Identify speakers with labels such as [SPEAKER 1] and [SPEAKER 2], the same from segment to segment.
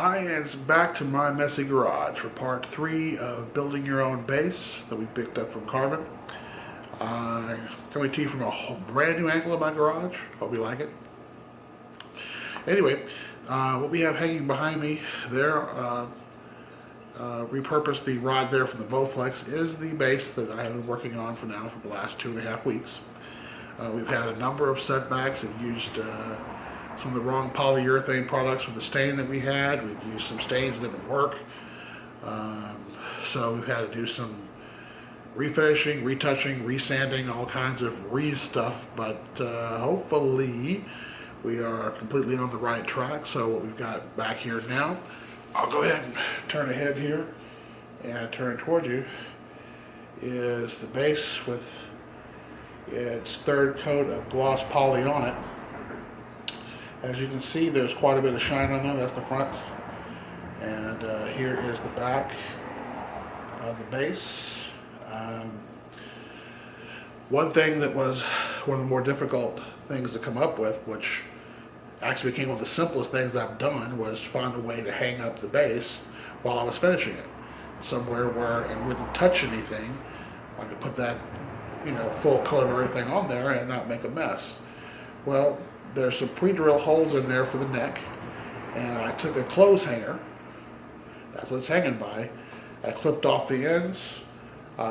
[SPEAKER 1] Hi, and it's back to my messy garage for part 3 of building your own bass that we picked up from Carvin. Coming to you from a brand new angle of my garage. Hope you like it. Anyway, what we have hanging behind me there, repurposed the rod there from the Bowflex, is the bass that I have been working on for the last 2.5 weeks. We've had a number of setbacks. We've used some of the wrong polyurethane products with the stain that we had. We've used some stains that didn't work. So we've had to do some refinishing, retouching, resanding, all kinds of stuff, but hopefully we are completely on the right track. So what we've got back here now, I'll go ahead and turn ahead here and turn toward you, is the bass with its third coat of gloss poly on it. As you can see, there's quite a bit of shine on there. That's the front. And here is the back of the bass. One thing that was one of the more difficult things to come up with, which actually became one of the simplest things I've done, was find a way to hang up the bass while I was finishing it. Somewhere where it wouldn't touch anything. I could put that, full coat of everything on there and not make a mess. Well, there's some pre-drill holes in there for the neck, and I took a clothes hanger, that's what it's hanging by. I clipped off the ends,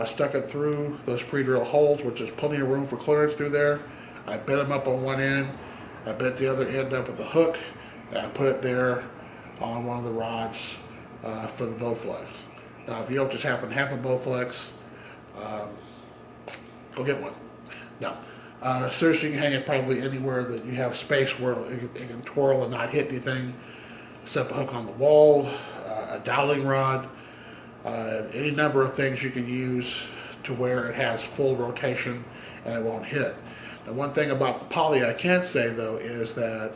[SPEAKER 1] stuck it through those pre-drill holes, which is plenty of room for clearance through there. I bent them up on one end, I bent the other end up with a hook, and I put it there on one of the rods for the Bowflex. Now, if you don't just happen to have a Bowflex, go get one. No. Seriously, you can hang it probably anywhere that you have space where it can twirl and not hit anything. Set a hook on the wall, a doweling rod, any number of things you can use to where it has full rotation and it won't hit. Now, one thing about the poly I can say though is that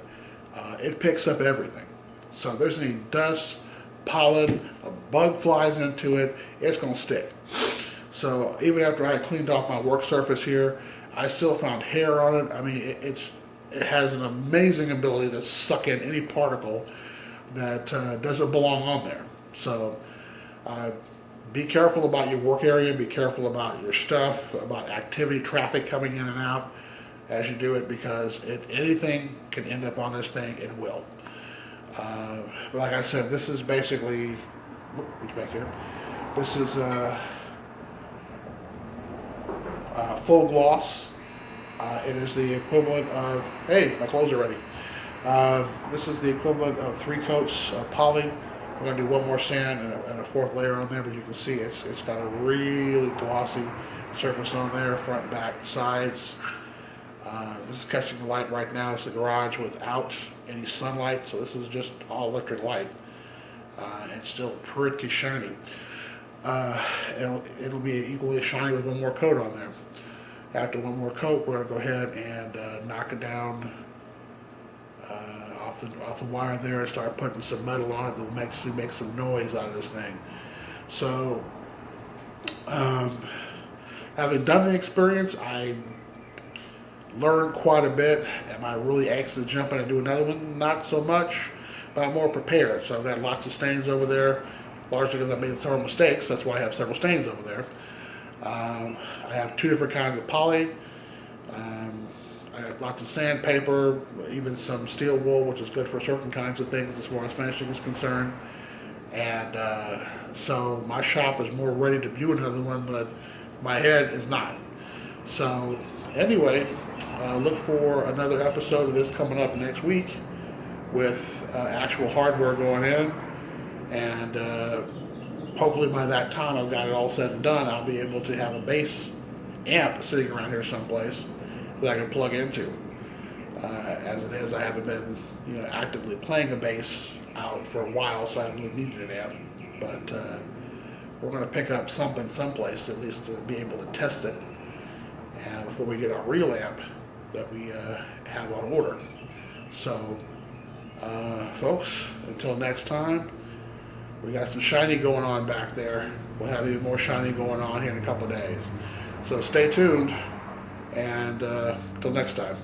[SPEAKER 1] it picks up everything. So if there's any dust, pollen, a bug flies into it, it's going to stick. So even after I cleaned off my work surface here, I still found hair on it. I mean, it has an amazing ability to suck in any particle that doesn't belong on there. So be careful about your work area, be careful about your stuff, about activity, traffic coming in and out as you do it, because anything can end up on this thing, it will. But like I said, this is basically, back here, this is full gloss. It is the equivalent of, hey, my clothes are ready. This is the equivalent of 3 coats of poly. We're going to do one more sand and a 4th layer on there, but you can see it's got a really glossy surface on there, front, back, sides. This is catching the light right now. It's the garage without any sunlight, so this is just all electric light. It's still pretty shiny. It'll be equally shiny with one more coat on there. After one more coat, we're going to go ahead and knock it down off the wire there and start putting some metal on it that will actually make some noise out of this thing. So, having done the experience, I learned quite a bit. Am I really anxious to jump in and do another one? Not so much, but I'm more prepared. So I've got lots of stains over there, largely because I made several mistakes. That's why I have several stains over there. I have 2 different kinds of poly. I have lots of sandpaper, even some steel wool, which is good for certain kinds of things as far as finishing is concerned. And so my shop is more ready to view another one, but my head is not. So anyway, look for another episode of this coming up next week with actual hardware going in. And hopefully by that time I've got it all said and done, I'll be able to have a bass amp sitting around here someplace that I can plug into. As it is, I haven't been actively playing a bass out for a while, so I haven't really needed an amp. But we're going to pick up something someplace at least to be able to test it before we get our real amp that we have on order. So folks, until next time, we got some shiny going on back there. We'll have even more shiny going on here in a couple of days. So stay tuned, and until next time.